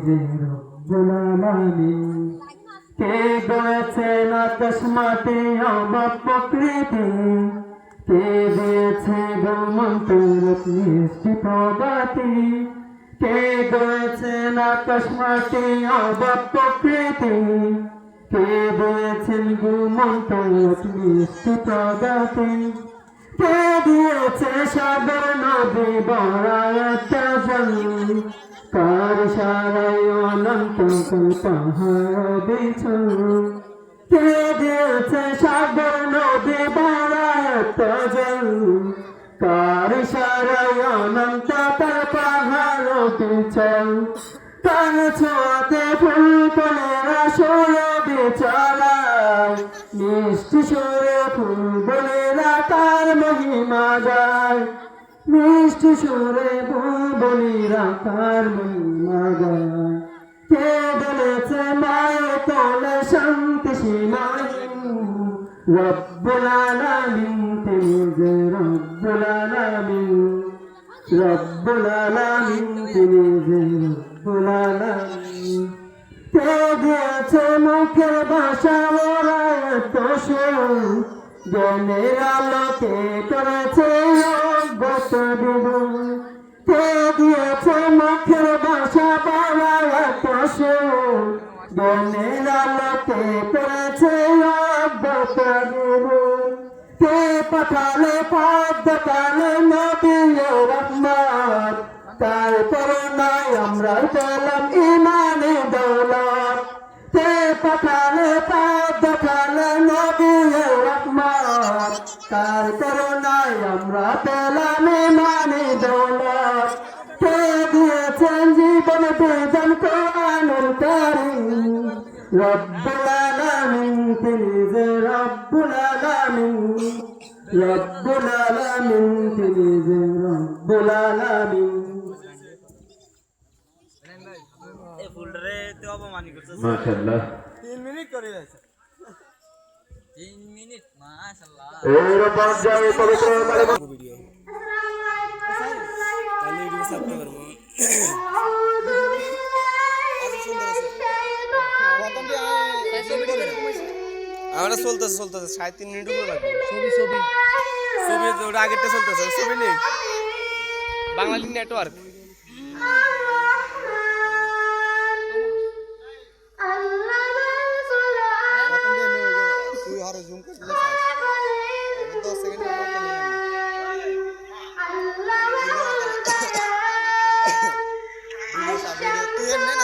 যে রব্বুল আলামিন। কে গড়েছেন আকাশ মাটি অবাক প্রকৃতি, কে দিয়েছে গোমন্তর সৃষ্টি প্রগতি। কে গড়েছেন আকাশ মাটি অবাক প্রকৃতি, কে দিয়েছেন গোমন্তর সৃষ্টি প্রগতি। কে দিয়েছে সাগর নদী বরাত জল, কার সারাই অনন্ত পাহাড় বিছল। কে দিয়েছে সাগর নদী বরাত জল, কার সারাই অনন্ত পাহাড় বিছল। কার ছোঁয়াতে ফুল ফলেরা সৌরভে চলায়, মিষ্টি সুরে ফুল বলেরা তার মহিমা গায়। মিষ্টি সুরে ফুল বলেরা তার মহিমা গায়। কে বলেছে মায়ের তলে শান্তি সীমাহীন, রব্বুল আলামিন তিনি যে রব্বুল আলামিন। রব্বুল আলামিন তিনি যে রব্বুল আলামিন। কে দিয়েছে মুখের ভাষা ওরা এত সুর, জ্ঞানের আলোকে করেছে অজ্ঞতা দ্বিগুণ। কে দিয়েছে মুখের ভাষা ওরা এত সুর, জ্ঞানের আলোকে করেছে অজ্ঞতা দ্বিগুণ। কে পাঠালে পথ দেখালে নবী রহমত, তার করুণায় আমরা পেলাম ইমানে দৌলত। কে পাঠালে পথ দেখালে নবী রহমত, তার করুণায় আমরা পেলাম ইমানে দৌলত। কে দিয়েছেন জীবন বিধান কোরআনুল কারীম, রব্বুল আলামিন তিনি যে রব্বুল আলামিন। রব্বুল আলামিন তিনি যে রব্বুল আলামিন। মাশাআল্লাহ 3 মিনিট করে যাচ্ছে। 3 মিনিট মাশাআল্লাহ। এর পর্যায়ে পবিত্র কালেমা ভিডিও তাহলে ভিডিও ছাড়তে পারবো। আজ সুন্দর আছে প্রথমটি আমরা চলতেছে 3.5 মিনিট উপরে লাগবে। ছবি ওটা আগেরটা চলতেছে, ছবি নেই বাঙালি নেটওয়ার্ক। জুম করে দিলে 10 সেকেন্ড তুই এর না